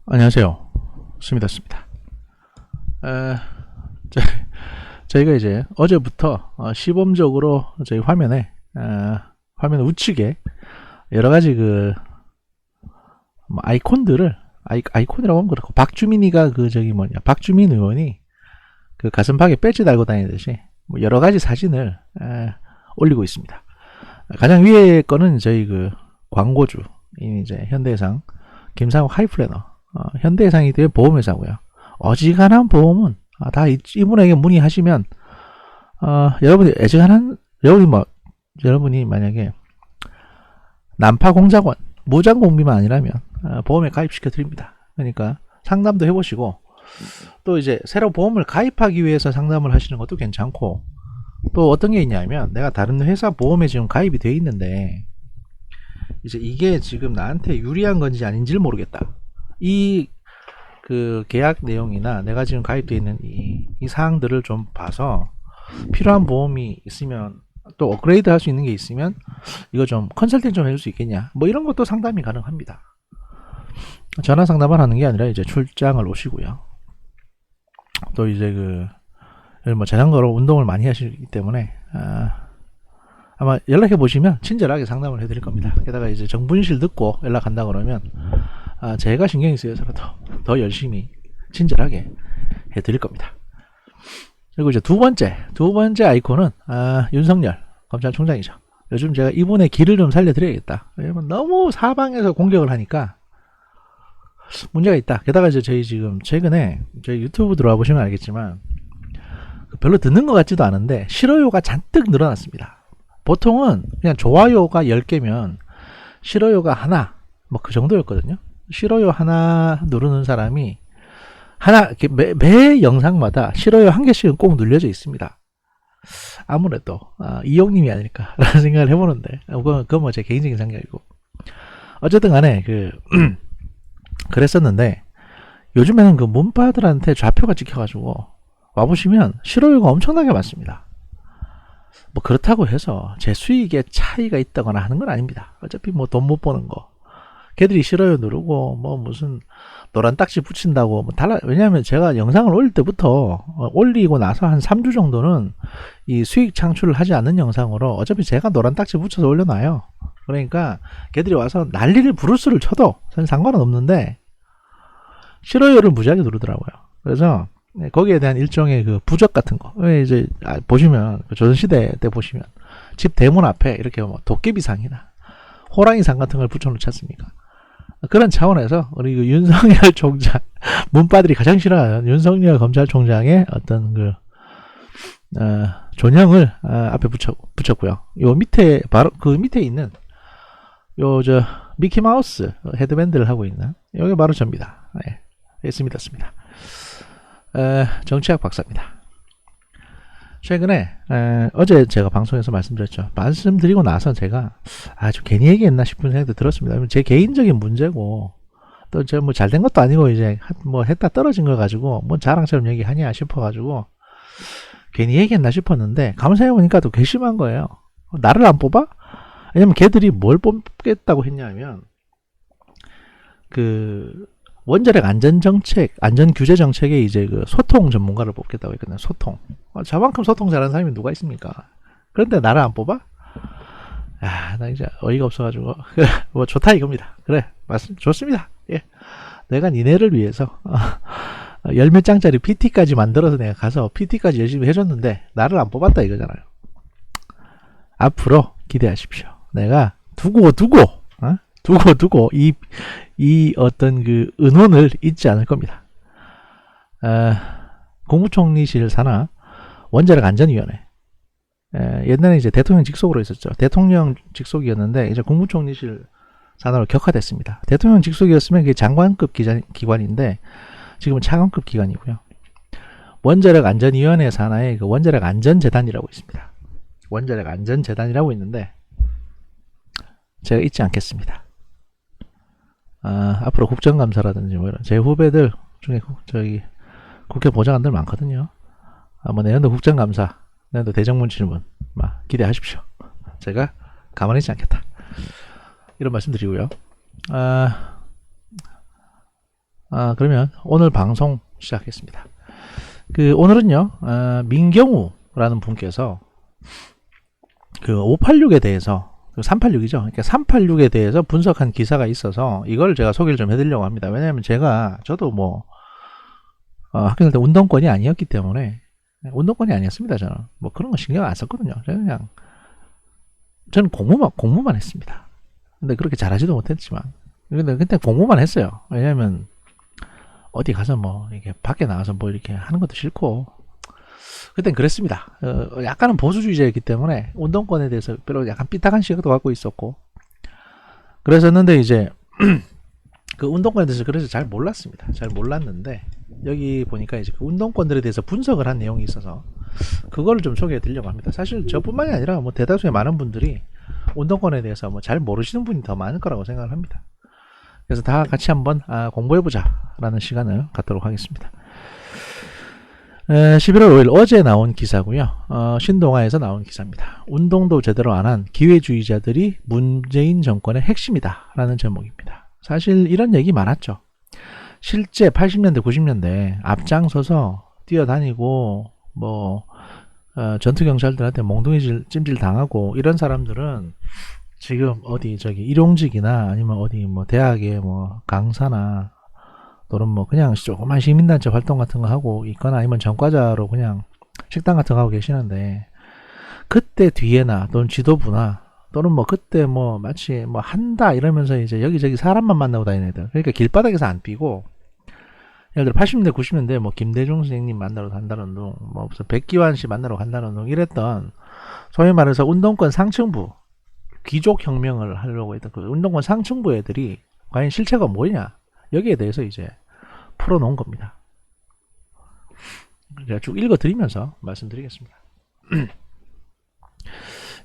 안녕하세요. 스미다스입니다. 저, 저희가 이제 어제부터 시범적으로 저희 화면 우측에 여러 가지 아이콘들을 아이콘이라고 하면 그렇고, 박주민이가 박주민 의원이 그 가슴팍에 배지 달고 다니듯이 여러 가지 사진을 올리고 있습니다. 가장 위에 거는 저희 광고주, 이제 현대해상 김상욱 하이플래너, 현대해상이 되게 보험회사고요. 어지간한 보험은 다 이분에게 문의하시면, 여러분이 만약에 난파 공작원 무장 공비만 아니라면 보험에 가입시켜 드립니다. 그러니까 상담도 해보시고, 또 이제 새로 보험을 가입하기 위해서 상담을 하시는 것도 괜찮고, 또 어떤 게 있냐면, 내가 다른 회사 보험에 지금 가입이 돼 있는데 이제 이게 지금 나한테 유리한 건지 아닌지를 모르겠다. 이 계약 내용이나 내가 지금 가입되어 있는 이 사항들을 좀 봐서 필요한 보험이 있으면, 또 업그레이드 할 수 있는 게 있으면 이거 좀 컨설팅 좀 해줄 수 있겠냐, 이런 것도 상담이 가능합니다. 전화 상담을 하는 게 아니라 이제 출장을 오시고요. 또 이제 자전거로 운동을 많이 하시기 때문에 아마 연락해 보시면 친절하게 상담을 해드릴 겁니다. 게다가 이제 정분실 듣고 연락한다 그러면 제가 신경이 쓰여서라도 더 열심히 친절하게 해드릴 겁니다. 그리고 이제 두 번째 아이콘은 윤석열 검찰총장이죠. 요즘 제가 이분의 길을 좀 살려드려야겠다. 왜냐면 너무 사방에서 공격을 하니까 문제가 있다. 게다가 이제 저희 지금 최근에 저희 유튜브 들어와 보시면 알겠지만, 별로 듣는 것 같지도 않은데 싫어요가 잔뜩 늘어났습니다. 보통은 그냥 좋아요가 10개면 싫어요가 하나, 그 정도였거든요. 싫어요 하나 누르는 사람이 매 영상마다 싫어요 1개씩은 꼭 눌려져 있습니다. 아무래도 이용님이 아닐까 라는 생각을 해보는데, 그건 제 개인적인 생각이고, 어쨌든 간에 그랬었는데, 요즘에는 문파들한테 좌표가 찍혀가지고 와보시면 싫어요가 엄청나게 많습니다. 그렇다고 해서 제 수익에 차이가 있다거나 하는 건 아닙니다. 어차피 돈 못 버는 거 걔들이 싫어요 누르고 무슨 노란 딱지 붙인다고 왜냐면 제가 영상을 올릴 때부터 올리고 나서 한 3주 정도는 이 수익 창출을 하지 않는 영상으로 어차피 제가 노란 딱지 붙여서 올려놔요. 그러니까 걔들이 와서 난리를 부르스를 쳐도 상관은 없는데 싫어요를 무지하게 누르더라고요. 그래서 거기에 대한 일종의 부적 같은 거, 이제 보시면 조선시대 때 보시면 집 대문 앞에 이렇게 도깨비상이나 호랑이상 같은 걸 붙여놓지 않습니까? 그런 차원에서 우리 윤석열 총장, 문파들이 가장 싫어하는 윤석열 검찰총장의 어떤 존형을 앞에 붙였고요. 요 밑에 바로 밑에 있는 미키마우스 헤드밴드를 하고 있는 여기 바로 접니다. 스미다스입니다. 정치학 박사입니다. 최근에 어제 제가 방송에서 말씀드리고 나서 제가 좀 괜히 얘기했나 싶은 생각도 들었습니다. 제 개인적인 문제고, 또 제가 잘된 것도 아니고 이제 했다 떨어진 걸 가지고 자랑처럼 얘기하냐 싶어가지고 괜히 얘기했나 싶었는데, 가만 생각해보니까 또 괘씸한 거예요. 나를 안 뽑아? 왜냐면 걔들이 뭘 뽑겠다고 했냐면 원자력 안전규제 정책에 이제 소통 전문가를 뽑겠다고 했거든요. 소통. 저만큼 소통 잘하는 사람이 누가 있습니까? 그런데 나를 안 뽑아? 나 이제 어이가 없어가지고 좋다 이겁니다. 그래, 좋습니다. 예, 내가 니네를 위해서 열 몇 장짜리 PT까지 만들어서 내가 가서 PT까지 열심히 해줬는데 나를 안 뽑았다 이거잖아요. 앞으로 기대하십시오. 내가 두고 이 어떤 은원을 잊지 않을 겁니다. 국무총리실 산하 원자력 안전위원회, 옛날에 이제 대통령 직속으로 있었죠. 대통령 직속이었는데 이제 국무총리실 산하로 격화됐습니다. 대통령 직속이었으면 그게 장관급 기관인데 지금은 차관급 기관이고요. 원자력 안전위원회 산하에 원자력 안전재단이라고 있습니다. 원자력 안전재단이라고 있는데 제가 잊지 않겠습니다. 앞으로 국정감사라든지 이런 제 후배들 중에 저기 국회 보좌관들 많거든요. 내년도 국정감사, 내년도 대정문 질문 기대하십시오. 제가 가만히 있지 않겠다, 이런 말씀 드리고요. 그러면 오늘 방송 시작했습니다. 오늘은요, 민경우라는 분께서 586에 대해서, 386이죠. 그러니까 386에 대해서 분석한 기사가 있어서 이걸 제가 소개를 좀 해드리려고 합니다. 왜냐하면 저도 학교 다닐 때 운동권이 아니었기 때문에, 운동권이 아니었습니다. 저는 그런 거 신경 안 썼거든요. 저는 공부만 했습니다. 근데 그렇게 잘하지도 못했지만, 근데 그때 공부만 했어요. 왜냐하면 어디 가서 이렇게 밖에 나가서 이렇게 하는 것도 싫고, 그땐 그랬습니다. 약간은 보수주의자였기 때문에 운동권에 대해서 별로 약간 삐딱한 시각도 갖고 있었고, 그랬었는데 이제 그 운동권에 대해서 그래서 잘 몰랐습니다. 잘 몰랐는데 여기 보니까 이제 그 운동권들에 대해서 분석을 한 내용이 있어서 그거를 좀 소개해 드리려고 합니다. 사실 저뿐만이 아니라 대다수의 많은 분들이 운동권에 대해서 잘 모르시는 분이 더 많을 거라고 생각을 합니다. 그래서 다 같이 한번 공부해보자 라는 시간을 갖도록 하겠습니다. 11월 5일 어제 나온 기사고요. 신동아에서 나온 기사입니다. 운동도 제대로 안 한 기회주의자들이 문재인 정권의 핵심이다 라는 제목입니다. 사실 이런 얘기 많았죠. 실제 80년대 90년대 앞장서서 뛰어다니고 전투경찰들한테 몽둥이 찜질 당하고 이런 사람들은 지금 일용직이나 아니면 대학의 강사나 또는 그냥 조그만 시민단체 활동 같은 거 하고 있거나 아니면 전과자로 그냥 식당 같은 거 하고 계시는데, 그때 뒤에나 또는 지도부나 또는 그때 마치 한다 이러면서 이제 여기저기 사람만 만나고 다니는 애들, 그러니까 길바닥에서 안 뛰고, 예를 들어 80년대 90년대 김대중 선생님 만나러 간다는 둥, 백기환 씨 만나러 간다는 둥 이랬던, 소위 말해서 운동권 상층부 귀족혁명을 하려고 했던 그 운동권 상층부 애들이 과연 실체가 뭐냐, 여기에 대해서 이제 풀어놓은 겁니다. 제가 쭉 읽어드리면서 말씀드리겠습니다.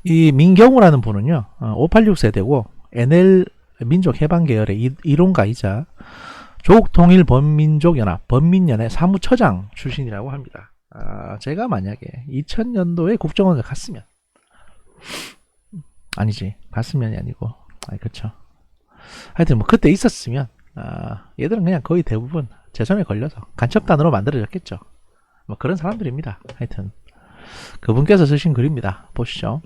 이 민경우라는 분은요, 586 세대고 NL 민족해방 계열의 이론가이자 조국통일범민족연합 범민연의 사무처장 출신이라고 합니다. 제가 만약에 2000년도에 국정원을 갔으면, 갔으면이 아니고, 그쵸. 하여튼 그때 있었으면 얘들은 그냥 거의 대부분 제 손에 걸려서 간첩단으로 만들어졌겠죠. 그런 사람들입니다. 하여튼 그분께서 쓰신 글입니다. 보시죠.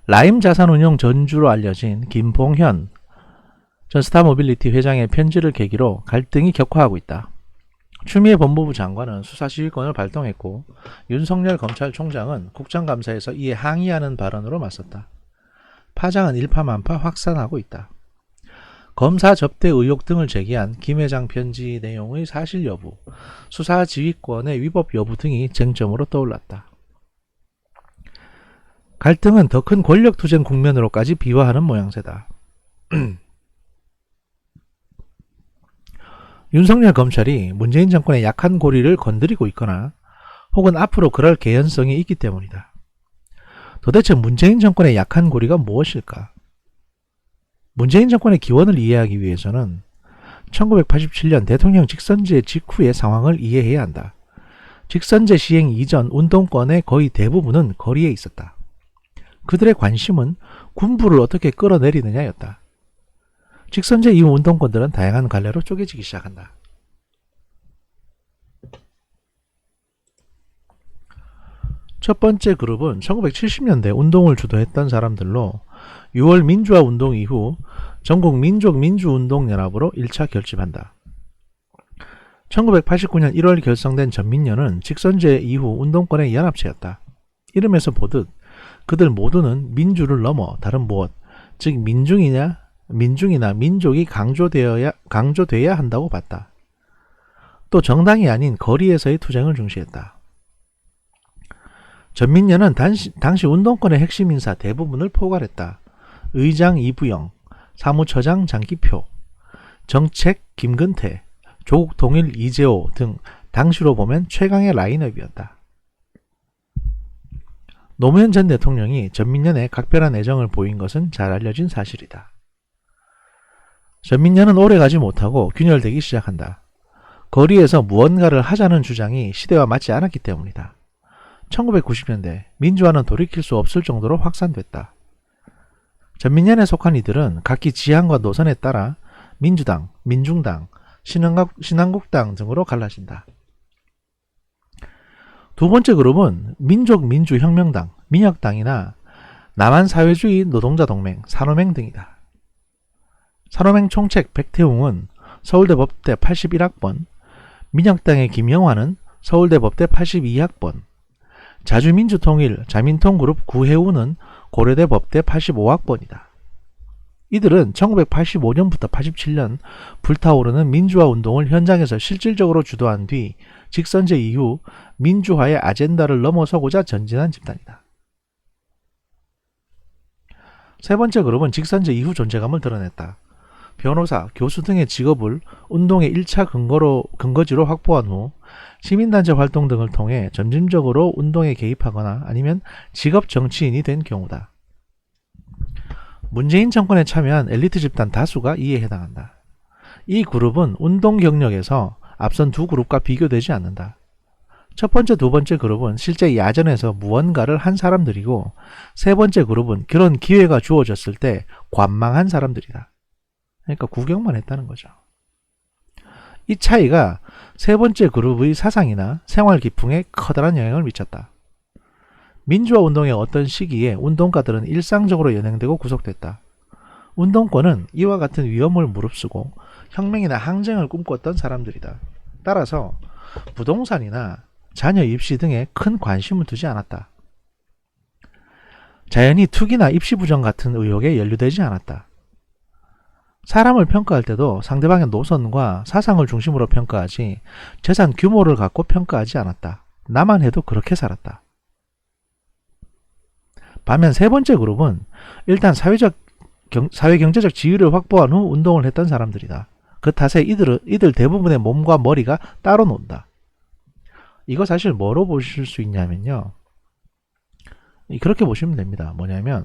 라임 자산운용 전주로 알려진 김봉현 전 스타모빌리티 회장의 편지를 계기로 갈등이 격화하고 있다. 추미애 법무부 장관은 수사시위권을 발동했고 윤석열 검찰총장은 국정감사에서 이에 항의하는 발언으로 맞섰다. 파장은 일파만파 확산하고 있다. 검사 접대 의혹 등을 제기한 김 회장 편지 내용의 사실 여부, 수사 지휘권의 위법 여부 등이 쟁점으로 떠올랐다. 갈등은 더 큰 권력투쟁 국면으로까지 비화하는 모양새다. 윤석열 검찰이 문재인 정권의 약한 고리를 건드리고 있거나 혹은 앞으로 그럴 개연성이 있기 때문이다. 도대체 문재인 정권의 약한 고리가 무엇일까? 문재인 정권의 기원을 이해하기 위해서는 1987년 대통령 직선제 직후의 상황을 이해해야 한다. 직선제 시행 이전 운동권의 거의 대부분은 거리에 있었다. 그들의 관심은 군부를 어떻게 끌어내리느냐였다. 직선제 이후 운동권들은 다양한 갈래로 쪼개지기 시작한다. 첫 번째 그룹은 1970년대 운동을 주도했던 사람들로 6월 민주화 운동 이후 전국 민족민주운동연합으로 1차 결집한다. 1989년 1월 결성된 전민련은 직선제 이후 운동권의 연합체였다. 이름에서 보듯 그들 모두는 민주를 넘어 다른 무엇, 즉 민중이나 민족이 강조돼야 한다고 봤다. 또 정당이 아닌 거리에서의 투쟁을 중시했다. 전민련은 당시 운동권의 핵심 인사 대부분을 포괄했다. 의장 이부영, 사무처장 장기표, 정책 김근태, 조국통일 이재호 등 당시로 보면 최강의 라인업이었다. 노무현 전 대통령이 전민련에 각별한 애정을 보인 것은 잘 알려진 사실이다. 전민련은 오래가지 못하고 균열되기 시작한다. 거리에서 무언가를 하자는 주장이 시대와 맞지 않았기 때문이다. 1990년대 민주화는 돌이킬 수 없을 정도로 확산됐다. 전민련에 속한 이들은 각기 지향과 노선에 따라 민주당, 민중당, 신한국당 등으로 갈라진다. 두 번째 그룹은 민족민주혁명당, 민혁당이나 남한사회주의 노동자동맹, 산호맹 등이다. 산호맹 총책 백태웅은 서울대 법대 81학번, 민혁당의 김영환은 서울대 법대 82학번, 자주민주통일 자민통그룹 구혜우는 고려대 법대 85학번이다. 이들은 1985년부터 87년 불타오르는 민주화 운동을 현장에서 실질적으로 주도한 뒤 직선제 이후 민주화의 아젠다를 넘어서고자 전진한 집단이다. 세 번째 그룹은 직선제 이후 존재감을 드러냈다. 변호사, 교수 등의 직업을 운동의 1차 근거지로 확보한 후 시민단체 활동 등을 통해 점진적으로 운동에 개입하거나 아니면 직업 정치인이 된 경우다. 문재인 정권에 참여한 엘리트 집단 다수가 이에 해당한다. 이 그룹은 운동 경력에서 앞선 두 그룹과 비교되지 않는다. 첫 번째, 두 번째 그룹은 실제 야전에서 무언가를 한 사람들이고 세 번째 그룹은 그런 기회가 주어졌을 때 관망한 사람들이다. 그러니까 구경만 했다는 거죠. 이 차이가 세 번째 그룹의 사상이나 생활 기풍에 커다란 영향을 미쳤다. 민주화 운동의 어떤 시기에 운동가들은 일상적으로 연행되고 구속됐다. 운동권은 이와 같은 위험을 무릅쓰고 혁명이나 항쟁을 꿈꿨던 사람들이다. 따라서 부동산이나 자녀 입시 등에 큰 관심을 두지 않았다. 자연히 투기나 입시 부정 같은 의혹에 연루되지 않았다. 사람을 평가할 때도 상대방의 노선과 사상을 중심으로 평가하지 재산 규모를 갖고 평가하지 않았다. 나만 해도 그렇게 살았다. 반면 세 번째 그룹은 일단 사회경제적 지위를 확보한 후 운동을 했던 사람들이다. 그 탓에 이들 대부분의 몸과 머리가 따로 논다. 이거 사실 뭐로 보실 수 있냐면요. 그렇게 보시면 됩니다. 뭐냐면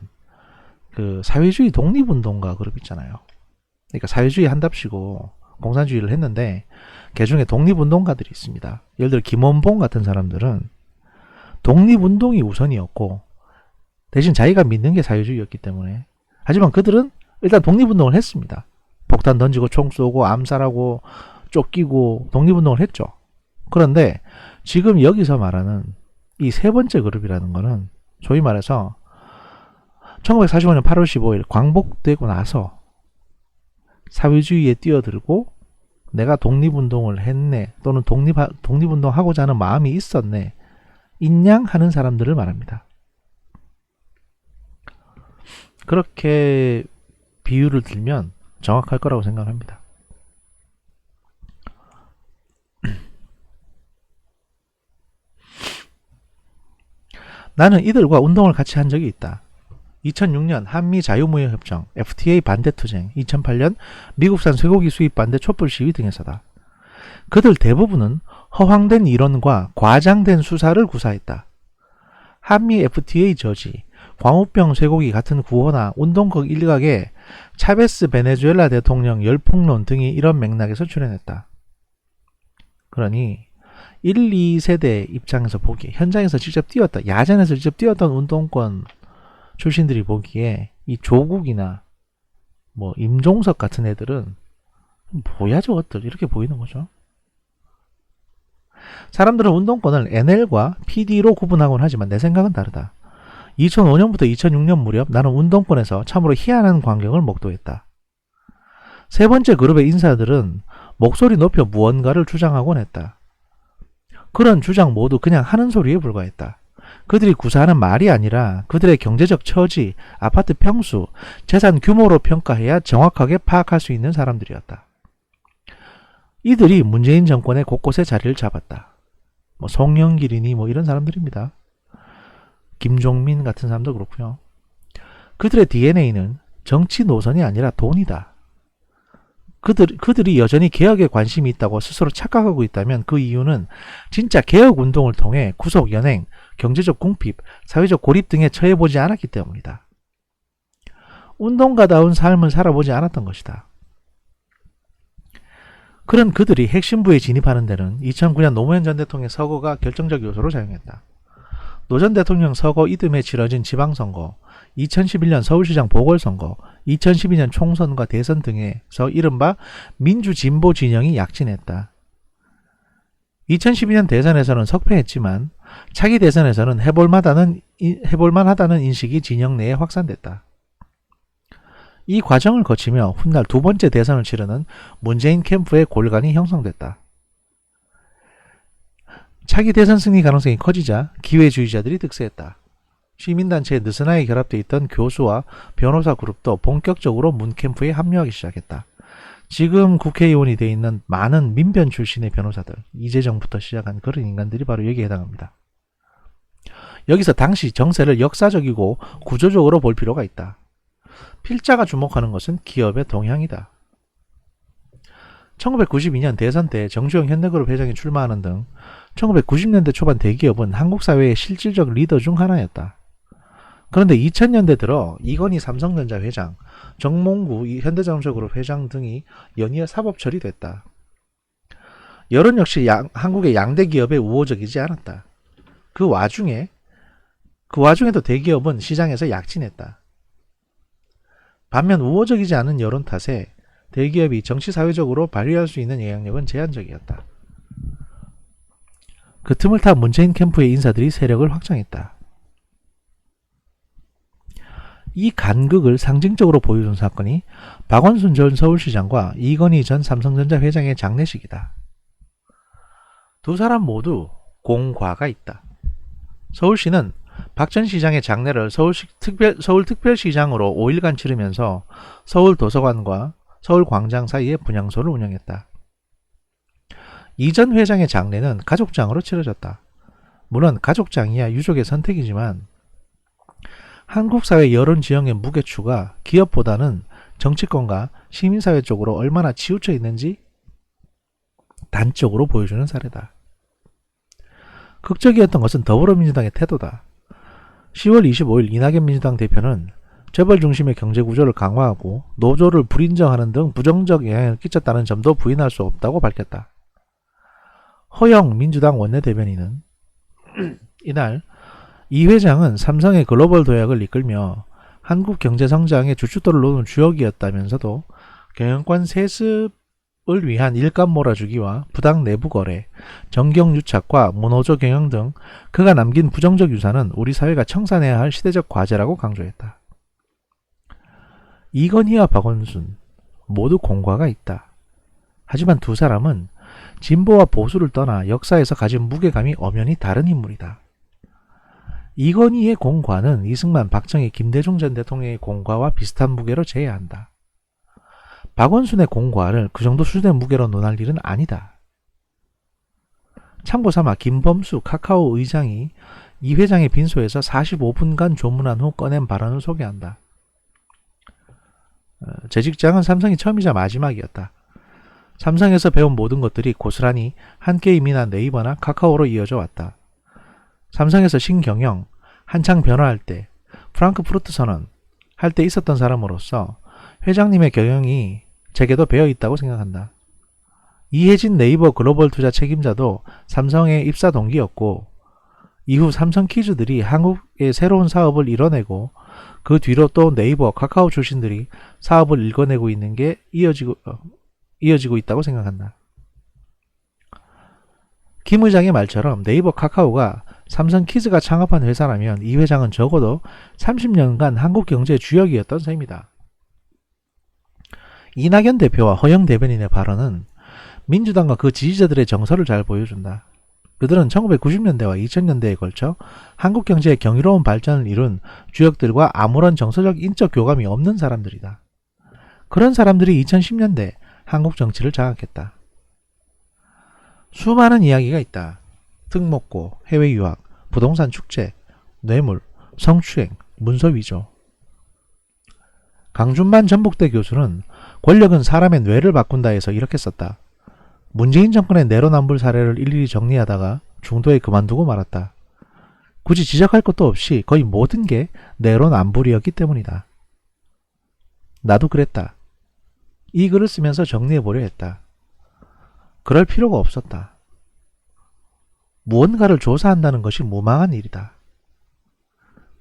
그 사회주의 독립운동가 그룹 있잖아요. 그러니까 사회주의 한답시고 공산주의를 했는데 그중에 독립운동가들이 있습니다. 예를 들어 김원봉 같은 사람들은 독립운동이 우선이었고 대신 자기가 믿는 게 사회주의였기 때문에 하지만 그들은 일단 독립운동을 했습니다. 폭탄 던지고 총 쏘고 암살하고 쫓기고 독립운동을 했죠. 그런데 지금 여기서 말하는 이 세 번째 그룹이라는 거는 소위 말해서 1945년 8월 15일 광복되고 나서 사회주의에 뛰어들고 내가 독립운동을 했네 또는 독립운동하고자 하는 마음이 있었네 인양 하는 사람들을 말합니다. 그렇게 비유를 들면 정확할 거라고 생각합니다. 나는 이들과 운동을 같이 한 적이 있다. 2006년 한미 자유무역협정 FTA 반대 투쟁, 2008년 미국산 쇠고기 수입 반대 촛불 시위 등에서다. 그들 대부분은 허황된 이론과 과장된 수사를 구사했다. 한미 FTA 저지, 광우병 쇠고기 같은 구호나 운동극 일각에 차베스 베네수엘라 대통령 열풍론 등이 이런 맥락에서 출연했다. 그러니 1, 2세대 입장에서 보기에 현장에서 직접 뛰었다, 야전에서 직접 뛰었던 운동권 출신들이 보기에 이 조국이나 뭐 임종석 같은 애들은 뭐야 저것들 이렇게 보이는 거죠. 사람들은 운동권을 NL과 PD로 구분하곤 하지만 내 생각은 다르다. 2005년부터 2006년 무렵 나는 운동권에서 참으로 희한한 광경을 목도했다. 세 번째 그룹의 인사들은 목소리 높여 무언가를 주장하곤 했다. 그런 주장 모두 그냥 하는 소리에 불과했다. 그들이 구사하는 말이 아니라 그들의 경제적 처지, 아파트 평수, 재산 규모로 평가해야 정확하게 파악할 수 있는 사람들이었다. 이들이 문재인 정권의 곳곳에 자리를 잡았다. 뭐 송영길이니 뭐 이런 사람들입니다. 김종민 같은 사람도 그렇고요. 그들의 DNA는 정치 노선이 아니라 돈이다. 그들이 여전히 개혁에 관심이 있다고 스스로 착각하고 있다면 그 이유는 진짜 개혁운동을 통해 구속, 연행, 경제적 궁핍, 사회적 고립 등에 처해보지 않았기 때문이다. 운동가다운 삶을 살아보지 않았던 것이다. 그런 그들이 핵심부에 진입하는 데는 2009년 노무현 전 대통령의 서거가 결정적 요소로 작용했다. 노 전 대통령 서거 이듬해 치러진 지방선거, 2011년 서울시장 보궐선거, 2012년 총선과 대선 등에서 이른바 민주진보 진영이 약진했다. 2012년 대선에서는 석패했지만 차기 대선에서는 해볼만하다는 인식이 진영 내에 확산됐다. 이 과정을 거치며 훗날 두 번째 대선을 치르는 문재인 캠프의 골간이 형성됐다. 차기 대선 승리 가능성이 커지자 기회주의자들이 득세했다. 시민단체에 느슨하게 결합되어 있던 교수와 변호사 그룹도 본격적으로 문 캠프에 합류하기 시작했다. 지금 국회의원이 되어 있는 많은 민변 출신의 변호사들, 이재정부터 시작한 그런 인간들이 바로 여기에 해당합니다. 여기서 당시 정세를 역사적이고 구조적으로 볼 필요가 있다. 필자가 주목하는 것은 기업의 동향이다. 1992년 대선 때 정주영 현대그룹 회장이 출마하는 등 1990년대 초반 대기업은 한국 사회의 실질적 리더 중 하나였다. 그런데 2000년대 들어 이건희 삼성전자 회장, 정몽구 현대자동차그룹 회장 등이 연이어 사법 처리됐다. 여론 역시 한국의 양대 기업에 우호적이지 않았다. 그 와중에도 대기업은 시장에서 약진했다. 반면 우호적이지 않은 여론 탓에 대기업이 정치사회적으로 발휘할 수 있는 영향력은 제한적이었다. 그 틈을 타 문재인 캠프의 인사들이 세력을 확장했다. 이 간극을 상징적으로 보여준 사건이 박원순 전 서울시장과 이건희 전 삼성전자 회장의 장례식이다. 두 사람 모두 공과가 있다. 서울시는 박 전 시장의 장례를 서울특별시장으로 5일간 치르면서 서울도서관과 서울광장 사이에 분향소를 운영했다. 이 전 회장의 장례는 가족장으로 치러졌다. 물론 가족장이야 유족의 선택이지만 한국 사회 여론 지형의 무게추가 기업보다는 정치권과 시민사회 쪽으로 얼마나 치우쳐 있는지 단적으로 보여주는 사례다. 극적이었던 것은 더불어민주당의 태도다. 10월 25일 이낙연 민주당 대표는 재벌 중심의 경제구조를 강화하고 노조를 불인정하는 등 부정적 영향을 끼쳤다는 점도 부인할 수 없다고 밝혔다. 허영 민주당 원내대변인은 이날 이 회장은 삼성의 글로벌 도약을 이끌며 한국 경제 성장의 주춧돌을 놓은 주역이었다면서도 경영권 세습을 위한 일감 몰아주기와 부당 내부 거래, 정경유착과 무노조 경영 등 그가 남긴 부정적 유산은 우리 사회가 청산해야 할 시대적 과제라고 강조했다. 이건희와 박원순 모두 공과가 있다. 하지만 두 사람은 진보와 보수를 떠나 역사에서 가진 무게감이 엄연히 다른 인물이다. 이건희의 공과는 이승만, 박정희, 김대중 전 대통령의 공과와 비슷한 무게로 재야 한다. 박원순의 공과를 그 정도 수준의 무게로 논할 일은 아니다. 참고삼아 김범수 카카오 의장이 이 회장의 빈소에서 45분간 조문한 후 꺼낸 발언을 소개한다. 제 직장은 삼성이 처음이자 마지막이었다. 삼성에서 배운 모든 것들이 고스란히 한게임이나 네이버나 카카오로 이어져 왔다. 삼성에서 신경영, 한창 변화할 때, 프랑크푸르트 선언 할 때 있었던 사람으로서 회장님의 경영이 제게도 배어 있다고 생각한다. 이혜진 네이버 글로벌 투자 책임자도 삼성의 입사 동기였고 이후 삼성키즈들이 한국의 새로운 사업을 이뤄내고 그 뒤로 또 네이버, 카카오 출신들이 사업을 일궈내고 있는 게 이어지고 있다고 생각한다. 김 의장의 말처럼 네이버, 카카오가 삼성키즈가 창업한 회사라면 이 회장은 적어도 30년간 한국 경제의 주역이었던 셈이다. 이낙연 대표와 허영 대변인의 발언은 민주당과 그 지지자들의 정서를 잘 보여준다. 그들은 1990년대와 2000년대에 걸쳐 한국 경제의 경이로운 발전을 이룬 주역들과 아무런 정서적 인적 교감이 없는 사람들이다. 그런 사람들이 2010년대 한국 정치를 장악했다. 수많은 이야기가 있다. 특목고, 해외 유학, 부동산 축제, 뇌물, 성추행, 문서 위조. 강준만 전북대 교수는 권력은 사람의 뇌를 바꾼다 해서 이렇게 썼다. 문재인 정권의 내로남불 사례를 일일이 정리하다가 중도에 그만두고 말았다. 굳이 지적할 것도 없이 거의 모든 게 내로남불이었기 때문이다. 나도 그랬다. 이 글을 쓰면서 정리해보려 했다. 그럴 필요가 없었다. 무언가를 조사한다는 것이 무망한 일이다.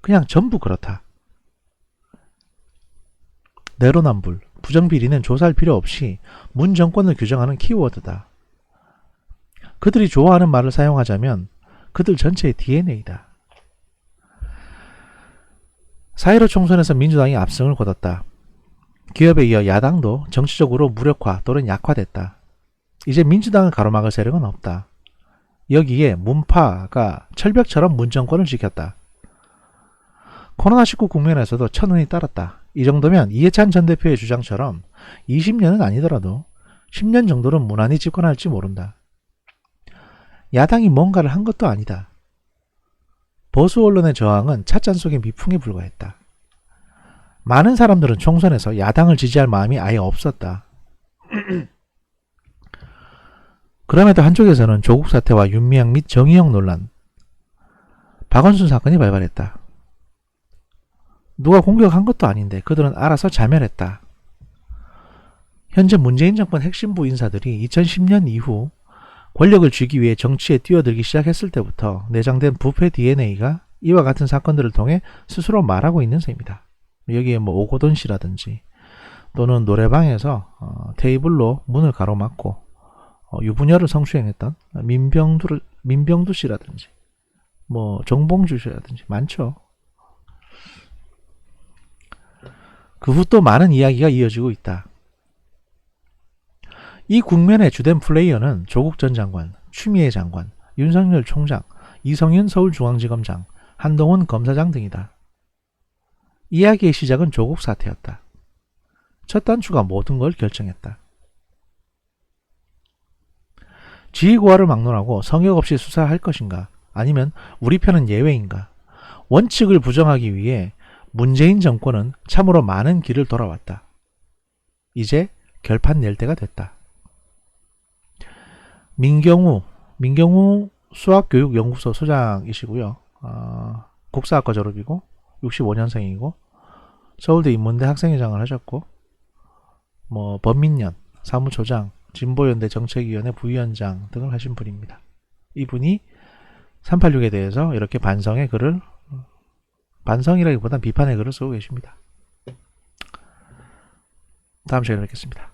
그냥 전부 그렇다. 내로남불, 부정비리는 조사할 필요 없이 문 정권을 규정하는 키워드다. 그들이 좋아하는 말을 사용하자면 그들 전체의 DNA다. 4.15 총선에서 민주당이 압승을 거뒀다. 기업에 이어 야당도 정치적으로 무력화 또는 약화됐다. 이제 민주당을 가로막을 세력은 없다. 여기에 문파가 철벽처럼 문정권을 지켰다. 코로나19 국면에서도 천운이 따랐다. 이 정도면 이해찬 전 대표의 주장처럼 20년은 아니더라도 10년 정도는 무난히 집권할지 모른다. 야당이 뭔가를 한 것도 아니다. 보수 언론의 저항은 찻잔 속의 미풍에 불과했다. 많은 사람들은 총선에서 야당을 지지할 마음이 아예 없었다. 그럼에도 한쪽에서는 조국 사태와 윤미향 및 정의용 논란, 박원순 사건이 발발했다. 누가 공격한 것도 아닌데 그들은 알아서 자멸했다. 현재 문재인 정권 핵심부 인사들이 2010년 이후 권력을 쥐기 위해 정치에 뛰어들기 시작했을 때부터 내장된 부패 DNA가 이와 같은 사건들을 통해 스스로 말하고 있는 셈입니다. 여기에 뭐 오고돈 씨라든지 또는 노래방에서 테이블로 문을 가로막고 유부녀를 성추행했던 민병두 씨라든지 뭐 정봉주 씨라든지 많죠. 그 후 또 많은 이야기가 이어지고 있다. 이 국면의 주된 플레이어는 조국 전 장관, 추미애 장관, 윤석열 총장, 이성윤 서울중앙지검장, 한동훈 검사장 등이다. 이야기의 시작은 조국 사태였다. 첫 단추가 모든 걸 결정했다. 지휘고하를 막론하고 성역 없이 수사할 것인가? 아니면 우리 편은 예외인가? 원칙을 부정하기 위해 문재인 정권은 참으로 많은 길을 돌아왔다. 이제 결판 낼 때가 됐다. 민경우 수학교육연구소 소장이시고요. 국사학과 졸업이고 65년생이고 서울대 인문대 학생회장을 하셨고 뭐 범민련 사무처장, 진보연대 정책위원회 부위원장 등을 하신 분입니다. 이분이 386에 대해서 이렇게 반성의 글을, 반성이라기보단 비판의 글을 쓰고 계십니다. 다음 시간에 뵙겠습니다.